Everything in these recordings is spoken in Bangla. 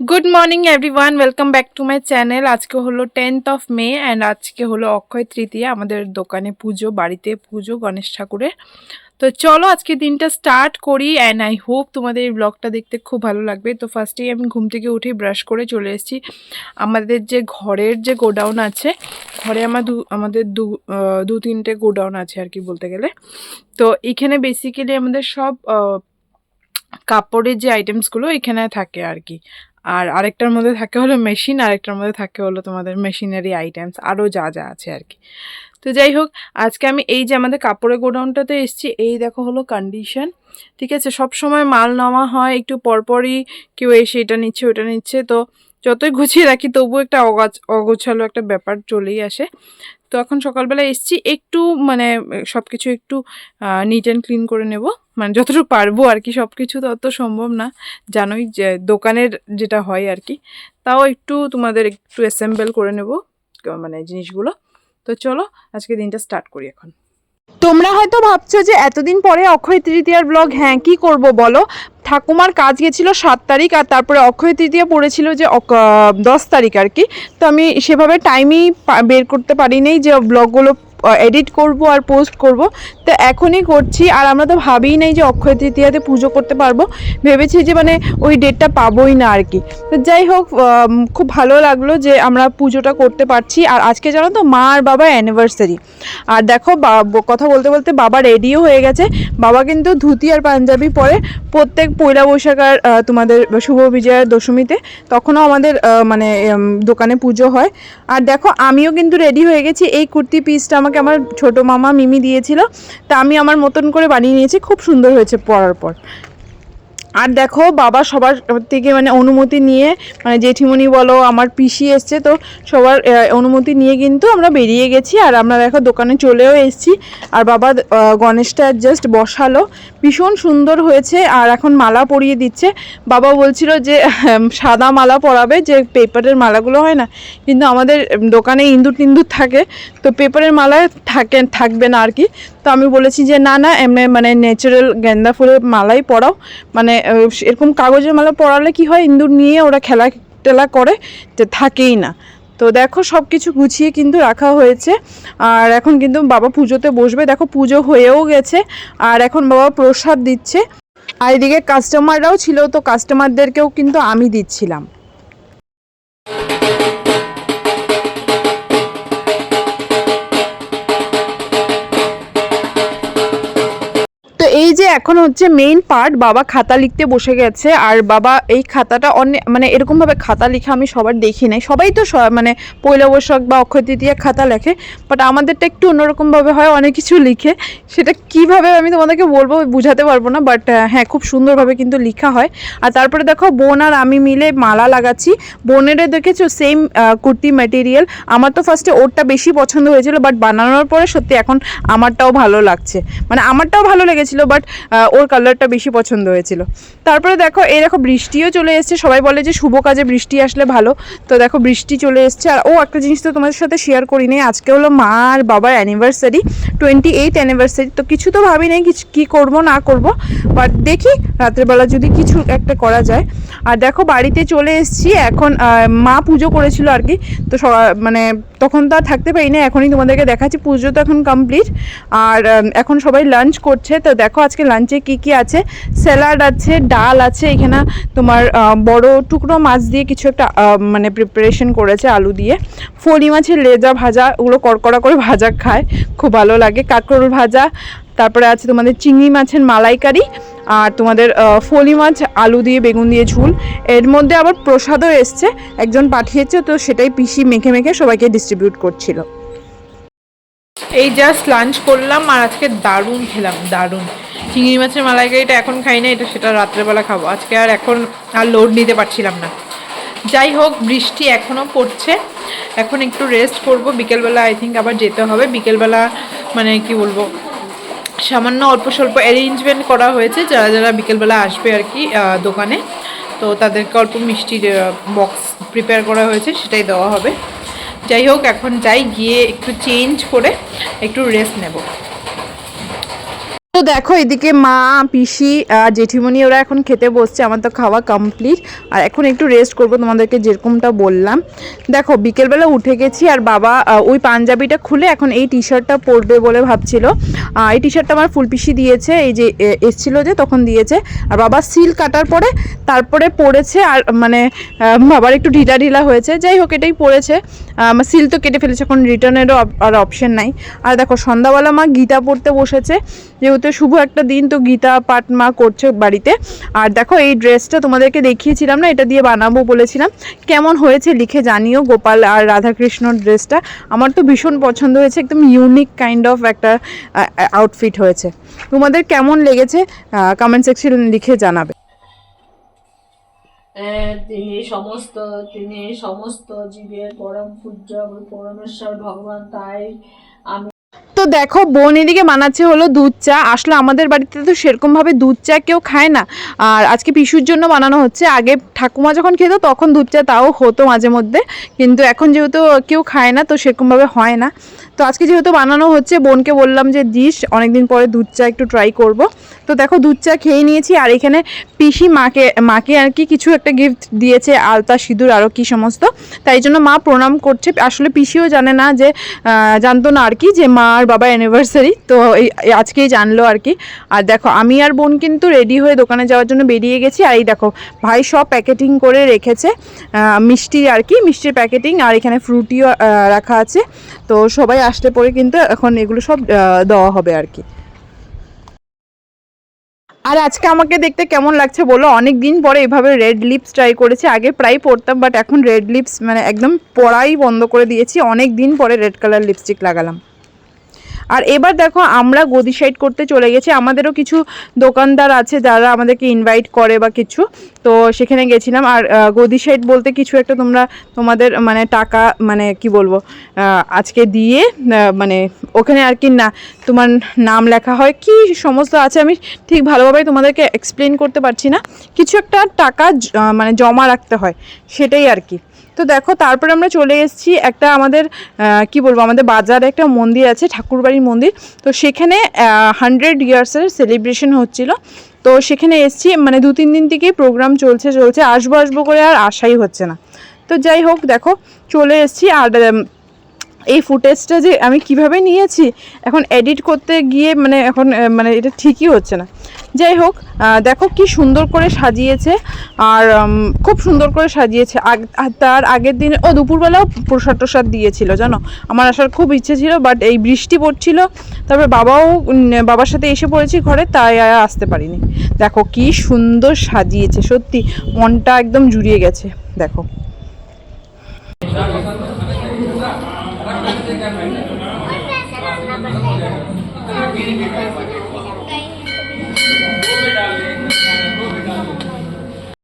Good morning everyone, welcome back to my channel. আজকে হলো 10th অফ মে অ্যান্ড আজকে হলো অক্ষয় তৃতীয়া। আমাদের দোকানে পুজো, বাড়িতে পুজো গণেশ ঠাকুরের। তো চলো আজকে দিনটা স্টার্ট করি অ্যান্ড আই হোপ তোমাদের এই ব্লগটা দেখতে খুব ভালো লাগবে। তো ফার্স্টেই আমি ঘুম থেকে উঠে ব্রাশ করে চলে এসেছি আমাদের যে ঘরের যে গোডাউন আছে। ঘরে আমাদের দু তিনটে গোডাউন আছে আর কি বলতে গেলে। তো এখানে বেসিক্যালি আমাদের সব কাপড়ের যে আইটেমসগুলো এখানে থাকে আর কি। আর আরেকটার মধ্যে থাকে হলো মেশিন, আরেকটার মধ্যে থাকে হলো তোমাদের মেশিনারি আইটেমস, আরও যা যা আছে আর কি। তো যাই হোক, আজকে আমি এই যে আমাদের কাপড়ের গোডাউনটাতে এসেছি, এই দেখো হলো কন্ডিশন। ঠিক আছে, সব সময় মাল নেওয়া হয়, একটু পরপরই কেউ এসে এটা নিচ্ছে ওটা নিচ্ছে। তো যতই গুছিয়ে রাখি তবুও একটা অগোছালো একটা ব্যাপার চলেই আসে। তো এখন সকালবেলা এসছি, একটু মানে সব কিছু একটু নিট অ্যান্ড ক্লিন করে নেব, মানে যতটুকু পারবো আর কি। সব কিছু তো অত সম্ভব না, জানোই যে দোকানের যেটা হয় আর কি। তাও একটু তোমাদের একটু অ্যাসেম্বল করে নেব মানে জিনিসগুলো। তো চলো আজকে দিনটা স্টার্ট করি এখন। তোমরা হয়তো ভাবছো যে এতদিন পরে অক্ষয় তৃতীয়ার ব্লগ। হ্যাঁ, কি করব বলো, ঠাকুমার কাজ গেছিল 7 তারিখ, আর তারপরে অক্ষয় তৃতীয়া পড়েছিল যে 10 তারিখ আর কি। তো আমি সেভাবে টাইমই বের করতে পারিনি যে ব্লগগুলো এডিট করব আর পোস্ট করব। তো এখনই করছি, আর আমরা তো ভাবিই নাই যে অক্ষয় তৃতীয়াতে পুজো করতে পারবো। ভেবেছি যে মানে ওই ডেটটা পাবোই না আর কি। তো যাই হোক, খুব ভালো লাগলো যে আমরা পুজোটা করতে পারছি। আর আজকে জানো তো মা আর বাবার অ্যানিভার্সারি। আর দেখো কথা বলতে বলতে বাবা রেডিও হয়ে গেছে। বাবা কিন্তু ধুতি আর পাঞ্জাবি পরে প্রত্যেক পয়লা বৈশাখ আর তোমাদের শুভ বিজয়া দশমীতে, তখনও আমাদের মানে দোকানে পুজো হয়। আর দেখো আমিও কিন্তু রেডি হয়ে গেছি। এই কুর্তি পিসটা আমাকে আমার ছোটো মামা মিমি দিয়েছিল, তা আমি আমার মতন করে বানিয়ে নিয়েছি, খুব সুন্দর হয়েছে পরার পর। আর দেখো বাবা সবার থেকে মানে অনুমতি নিয়ে, মানে জেঠিমণি বলো আমার পিসি এসছে, তো সবার অনুমতি নিয়ে কিন্তু আমরা বেরিয়ে গেছি। আর আমরা দেখো দোকানে চলেও এসেছি। আর বাবা গণেশটা জাস্ট বসালো, ভীষণ সুন্দর হয়েছে। আর এখন মালা পরিয়ে দিচ্ছে। বাবা বলছিল যে সাদা মালা পরাবে, যে পেপারের মালাগুলো হয় না, কিন্তু আমাদের দোকানে ইন্দুর টিন্দুর থাকে, তো পেপারের মালা থাকবে না আর কি। তো আমি বলেছি যে না না, এমনি মানে ন্যাচারাল গেন্দা ফুলের মালাই পরাও। মানে এরকম কাগজের মালা পরালে কি হয়, ইন্দুর নিয়ে ওরা খেলা টেলা করে, যে থাকেই না। তো দেখো সব কিছু গুছিয়ে কিন্তু রাখা হয়েছে। আর এখন কিন্তু বাবা পুজোতে বসবে। দেখো পুজো হয়েও গেছে, আর এখন বাবা প্রসাদ দিচ্ছে। আর এদিকে কাস্টমাররাও ছিল, তো কাস্টমারদেরকেও কিন্তু আমি দিচ্ছিলাম। তো এই যে এখন হচ্ছে মেইন পার্ট, বাবা খাতা লিখতে বসে গেছে। আর বাবা এই খাতাটা অনেক মানে এরকমভাবে খাতা লেখা আমি সবার দেখি নাই। সবাই তো মানে পয়লা বৈশাখ বা অক্ষয় তৃতীয়া খাতা লেখে, বাট আমাদেরটা একটু অন্যরকমভাবে হয়, অনেক কিছু লিখে। সেটা কিভাবে আমি তোমাদেরকে বলবো, বুঝাতে পারবো না, বাট হ্যাঁ খুব সুন্দরভাবে কিন্তু লেখা হয়। আর তারপরে দেখো বোন আর আমি মিলে মালা লাগাচ্ছি। বোনেরে দেখেছো সেম কুর্তি ম্যাটেরিয়াল। আমার তো ফার্স্টে ওরটা বেশি পছন্দ হয়েছিল, বাট বানানোর পরে সত্যি এখন আমারটাও ভালো লাগছে, মানে আমারটাও ভালো লেগেছিল, বাট ওর কালারটা বেশি পছন্দ হয়েছিল। তারপরে দেখো এই দেখো বৃষ্টিও চলে এসছে। সবাই বলে যে শুভ কাজে বৃষ্টি আসলে ভালো, তো দেখো বৃষ্টি চলে এসছে। আর একটা জিনিস তো তোমাদের সাথে শেয়ার করি নি, আজকে হলো মা আর বাবার অ্যানিভার্সারি, 28 অ্যানিভার্সারি। তো কিছু তো ভাবি নাই কী করবো না করবো, বাট দেখি রাত্রেবেলা যদি কিছু একটা করা যায়। আর দেখো বাড়িতে চলে এসেছি এখন। মা পুজো করেছিল আর কি, তো মানে তখন তো আর থাকতে পারি না, এখনই তোমাদেরকে দেখাচ্ছি। পুজো তো এখন কমপ্লিট, আর এখন সবাই লাঞ্চ করছে। তো দেখো আজকে লাঞ্চে কি কি আছে, স্যালাড আছে, ডাল আছে, এখানে তোমার বড় টুকরো মাছ দিয়ে কিছু একটা মানে প্রিপারেশন করেছে আলু দিয়ে। ফলি মাছের লেজা ভাজা, ওগুলো কড়কড়া করে ভাজা খায়, খুব ভালো লাগে। কাঁকরোল ভাজা, তারপরে আছে তোমাদের চিংড়ি মাছের মালাইকারি, আর তোমাদের ফলি মাছ আলু দিয়ে বেগুন দিয়ে ঝুল। এর মধ্যে আবার প্রসাদও এসছে, একজন পাঠিয়েছে, তো সেটাই পিসি মেখে মেখে সবাইকে ডিস্ট্রিবিউট করছিল। এই জাস্ট লাঞ্চ করলাম, আর আজকে দারুণ খেলাম, দারুণ। চিংড়ি মাছের মালাইকারিটা এখন খাই না, এটা সেটা রাত্রেবেলা খাবো। আজকে আর এখন আর লোড নিতে পারছিলাম না। যাই হোক, বৃষ্টি এখনও পড়ছে, এখন একটু রেস্ট করব। বিকেলবেলা আই থিঙ্ক আবার যেতে হবে। বিকেলবেলা মানে কি বলবো, সামান্য অল্প স্বল্প অ্যারেঞ্জমেন্ট করা হয়েছে, যারা যারা বিকেলবেলা আসবে আর কি দোকানে, তো তাদেরকে অল্প মিষ্টির বক্স প্রিপেয়ার করা হয়েছে, সেটাই দেওয়া হবে। যাই হোক, এখন যাই, গিয়ে একটু চেঞ্জ করে একটু রেস্ট নেব। তো দেখো এদিকে মা, পিসি, জেঠিমণি ওরা এখন খেতে বসছে, আমার তো খাওয়া কমপ্লিট। আর এখন একটু রেস্ট করব, তোমাদেরকে যেরকমটা বললাম। দেখো বিকেলবেলা উঠে গেছি, আর বাবা ওই পাঞ্জাবিটা খুলে এখন এই টি শার্টটা পরবে বলে ভাবছিল। এই টি শার্টটা আমার ফুল পিসি দিয়েছে, এই যে এসছিল যে তখন দিয়েছে। আর বাবা সিল কাটার পরে তারপরে পরেছে, আর মানে বাবার একটু ঢিলা ঢিলা হয়েছে, যাই হোক এটাই পরেছে। সিল তো কেটে ফেলেছে, এখন রিটার্নেরও আর অপশন নাই। আর দেখো সন্ধ্যাবেলা মা গীতা পড়তে বসেছে, যেহেতু শুভ একটা দিন, তো গীতা পাঠ মা করছে বাড়িতে। আর দেখো এই ড্রেসটা তোমাদেরকে দেখিয়েছিলাম না, এটা দিয়ে বানাবো বলেছিলাম, কেমন হয়েছে লিখে জানিও। গোপাল আর রাধাকৃষ্ণর ড্রেসটা আমার তো ভীষণ পছন্দ হয়েছে, একদম ইউনিক কাইন্ড অফ একটা আউটফিট হয়েছে। তোমাদের কেমন লেগেছে কমেন্ট সেকশনে লিখে জানাবে। তিনি সমস্ত জীবের পরম পূজ্য পরমেশ্বর ভগবান, তাই আমি। তো দেখো বোন এদিকে বানাচ্ছে হলো দুধ চা। আসলে আমাদের বাড়িতে তো সেরকমভাবে দুধ চা কেউ খায় না, আর আজকে পিসুর জন্য বানানো হচ্ছে। আগে ঠাকুমা যখন খেত তখন দুধ চা তাও হতো মাঝে মধ্যে, কিন্তু এখন যেহেতু কেউ খায় না তো সেরকমভাবে হয় না। তো আজকে যেহেতু বানানো হচ্ছে, বোনকে বললাম যে দিস, অনেকদিন পরে দুধ চা একটু ট্রাই করব। তো দেখো দুধ চা খেয়ে নিয়েছি। আর এখানে পিসি মাকে আর কি কিছু একটা গিফট দিয়েছে, আলতা, সিঁদুর, আরও কি সমস্ত। তাই জন্য মা প্রণাম করছে। আসলে পিসিও জানে না যে, জানতো না আর কি যে মা আর বাবা অ্যানিভার্সারি, তো এই আজকেই জানলো আর কি। আর দেখো আমি আর বোন কিন্তু রেডি হয়ে দোকানে যাওয়ার জন্য বেরিয়ে গেছি। আর এই দেখো ভাই সব প্যাকেটিং করে রেখেছে, মিষ্টি আর কি, মিষ্টির প্যাকেটিং, আর এখানে ফ্রুটিও রাখা আছে। তো সবাই আসলে পরে কিন্তু এখন এগুলো সব দেওয়া হবে আর কি। আর আজকে আমাকে দেখতে কেমন লাগছে বলো? অনেক দিন পরে এভাবে রেড লিপস ট্রাই করেছি। আগে প্রায় পরতাম, বাট এখন রেড লিপস মানে একদম পরাই বন্ধ করে দিয়েছি। অনেক দিন পরে রেড কালার লিপস্টিক লাগালাম। আর এবার দেখো আমরা গদি সাইড করতে চলে গেছি। আমাদেরও কিছু দোকানদার আছে যারা আমাদেরকে ইনভাইট করে বা কিছু, তো সেখানে গেছিলাম। আর গদি সাইড বলতে কিছু একটা তোমাদের মানে টাকা মানে কি বলবো, আজকে দিয়ে মানে ওখানে আর কি না তোমার নাম লেখা হয়, কি সমস্ত আছে আমি ঠিক ভালোভাবে তোমাদেরকে এক্সপ্লেন করতে পারছি না। কিছু একটা টাকা মানে জমা রাখতে হয়, সেটাই আর কি। তো দেখো তারপরে আমরা চলে এসেছি একটা আমাদের কি বলবো, আমাদের বাজারে একটা মন্দির আছে, ঠাকুরবাড়ির মন্দির। তো সেখানে 100 ইয়ার্সের সেলিব্রেশন হচ্ছিল। তো সেখানে এসেছি, মানে 2-3 দিন থেকেই প্রোগ্রাম চলছে আসবো করে আর আশাই হচ্ছে না। তো যাই হোক দেখো চলে এসেছি। আর এই ফুটেজটা যে আমি কিভাবে নিয়েছি এখন এডিট করতে গিয়ে মানে এখন মানে এটা ঠিকই হচ্ছে না। যাই হোক দেখো কি সুন্দর করে সাজিয়েছে, আর খুব সুন্দর করে সাজিয়েছে। তার আগের দিন দুপুরবেলাও প্রসাদ দিয়েছিল জানো। আমার আসার খুব ইচ্ছে ছিল, বাট এই বৃষ্টি পড়ছিল, তারপরে বাবার সাথে এসে পড়েছি ঘরে, তাই আসতে পারিনি। দেখো কি সুন্দর সাজিয়েছে, সত্যি মনটা একদম জুড়িয়ে গেছে। দেখো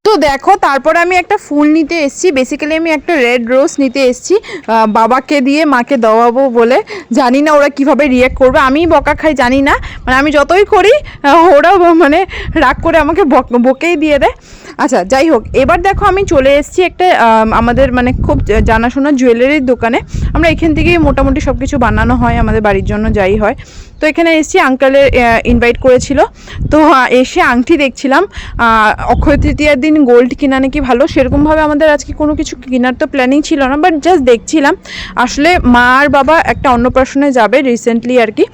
তো দেখো তারপরে আমি একটা ফুল নিতে এসেছি। বেসিক্যালি আমি একটা রেড রোজ নিতে এসেছি বাবাকে দিয়ে মাকে দেওয়াবো বলে। জানি না ওরা কিভাবে রিয়াক্ট করবে, আমি বকা খাই জানি না, মানে আমি যতই করি ওরাও মানে রাগ করে আমাকে বকেই দিয়ে দেয়। আচ্ছা যাই হোক, এবার দেখো আমি চলে এসেছি একটা আমাদের মানে খুব জানাশোনা জুয়েলারির দোকানে। আমরা এখান থেকেই মোটামুটি সব কিছু বানানো হয় আমাদের বাড়ির জন্য যাই হয়। তো এখানে এসেছি, আঙ্কেলের ইনভাইট করেছিল। তো এসে আংটি দেখছিলাম। অক্ষয় তৃতীয়ার দিন গোল্ড কিনা নাকি ভালো, সেরকমভাবে আমাদের আজকে কোনো কিছু কেনার তো প্ল্যানিং ছিল না, বাট জাস্ট দেখছিলাম। আসলে মা আর বাবা একটা অন্নপ্রাশনে যাবে রিসেন্টলি আর কি,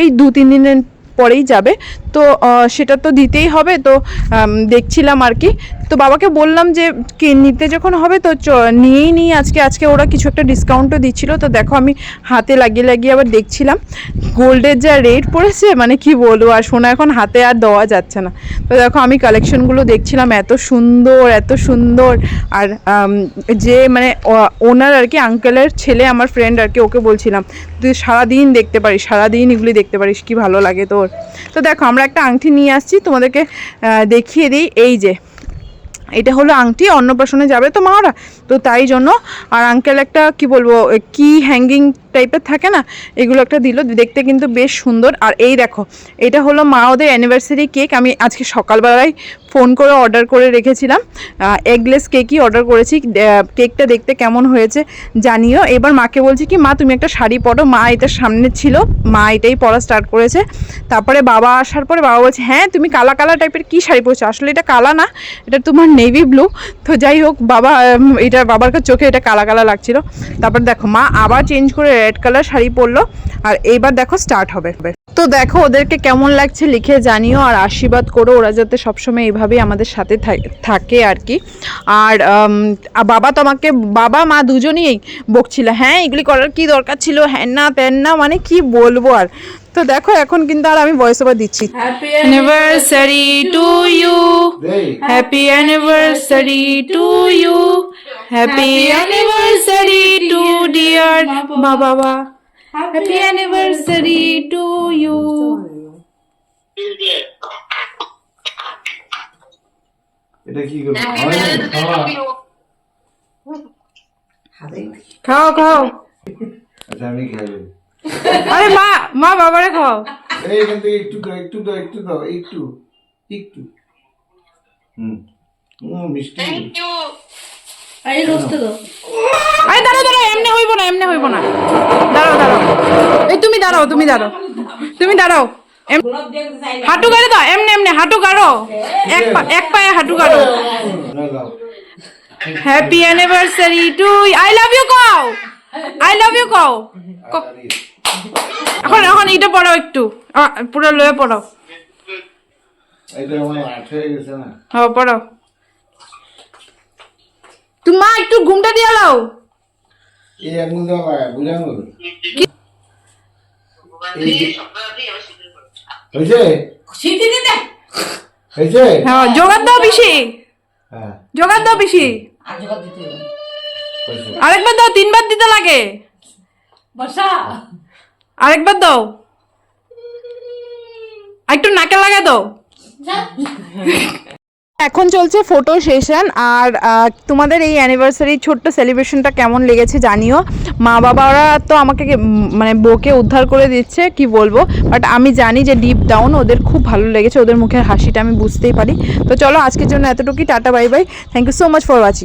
এই 2-3 দিনের পরেই যাবে। তো সেটা তো দিতেই হবে, তো দেখছিলাম আর কি। তো বাবাকে বললাম যে নিতে যখন হবে তো নিয়েই নিই আজকে ওরা কিছু একটা ডিসকাউন্টও দিচ্ছিলো। তো দেখো আমি হাতে লাগিয়ে আবার দেখছিলাম গোল্ডের যা রেট পড়েছে, মানে কি বলবো, আর সোনা এখন হাতে আর দেওয়া যাচ্ছে না। তো দেখো আমি কালেকশনগুলো দেখছিলাম, এত সুন্দর। আর যে মানে ওনার আর কি আঙ্কেলের ছেলে, আমার ফ্রেন্ড আর কি, ওকে বলছিলাম তুই সারাদিন দেখতে পারিস, সারাদিন এগুলি দেখতে পারিস, কি ভালো লাগে তোর। তো দেখো আমরা একটা আংটি নিয়ে আসছি, তোমাদেরকে দেখিয়ে দিই। এই যে এটা হলো আংটি, অন্নপ্রাশনে যাবে তো মারা, তো তাই জন্য। আর আঙ্কেল একটা কি বলবো কি হ্যাঙ্গিং টাইপের থাকে না, এগুলো একটা দিল, দেখতে কিন্তু বেশ সুন্দর। আর এই দেখো, এটা হলো মা ওদের অ্যানিভার্সারি কেক। আমি আজকে সকালবেলায় ফোন করে অর্ডার করে রেখেছিলাম, এগলেস কেকই অর্ডার করেছি। কেকটা দেখতে কেমন হয়েছে জানিও। এবার মাকে বলছি কি, মা তুমি একটা শাড়ি পরো। মা এটার সামনে ছিল, মা এটাই পরা স্টার্ট করেছে। তারপরে বাবা আসার পরে বাবা বলছে, হ্যাঁ তুমি কালা কালা টাইপের কী শাড়ি পরছো? আসলে এটা কালা না, এটা তোমার নেভি ব্লু। তো যাই হোক, বাবা এটা বাবার চোখে এটা কালা কালা লাগছিল। তারপর দেখো মা আবার চেঞ্জ করে রেড কালার শাড়ি পরলো। আর এইবার দেখো স্টার্ট হবে। তো দেখো ওদেরকে কেমন লাগছে লিখে জানিও, আর আশীর্বাদ করো ওরা যাতে সবসময় এইভাবেই আমাদের সাথে থাকে আর কি। আর বাবা তোমাকে, বাবা মা দুজনেই বকছিল, হ্যাঁ এগুলি করার কি দরকার ছিল, হ্যাঁ না তেন না, মানে কি বলবো আর। তো দেখো এখন কিন্তু আর আমি ভয়েস ওভার দিচ্ছি। Happy anniversary to you, happy anniversary to you, happy anniversary to dear বাবা, হ্যাপি অ্যানিভার্সারি টু ইউ। এটা কি করব? খাও খাও। আচ্ছা আমি খাবো। আরে মা, মা বাবারে খাও। এই কিন্তু একটু দাও, একটু দাও, একটু দাও, একটু একটু। মিষ্টি। এই রোস্ট দাও। আরে দাঁড়াও দাঁড়াও, এমনি হইব না, এমনি হইব না। দাঁড়াও দাঁড়াও, এই তুমি দাঁড়াও, তুমি দাঁড়াও, তুমি দাঁড়াও। হাঁটু গাড়ো দাও, এমনি এমনি হাঁটু গাড়ো, এক পায়ে হাঁটু গাড়ো। Happy anniversary to, I love you কও, আই লাভ ইউ কও। এখন এখন এটা পড়াও একটু, পুরো লয়ে পড়াও। এটা আমার আঠ হয়ে গেছে না? হ্যাঁ পড়াও। তুমি মা একটু ঘুমটা দিয়ে লাও। এই আঙুল দাও, বুঝানো হয়েছে? হয়েছে? হ্যাঁ জোগাড় দাও বেশি, হ্যাঁ জোগাড় দাও বেশি। হয়েছে। আরেকবার দাও, তিনবার দিতে লাগে। বর্ষা আরেকবার দাও, একটু নাকে লাগা দাও। এখন চলছে ফটো সেশন। আর তোমাদের এই অ্যানিভার্সারি ছোট্ট সেলিব্রেশনটা কেমন লেগেছে জানিও। মা বাবারা তো আমাকে মানে বউকে উদ্ধার করে দিচ্ছে, কি বলবো, বাট আমি জানি যে ডিপ ডাউন ওদের খুব ভালো লেগেছে, ওদের মুখের হাসিটা আমি বুঝতেই পারি। তো চলো আজকের জন্য এতটুকুই, tata bye bye, thank you so much for watching.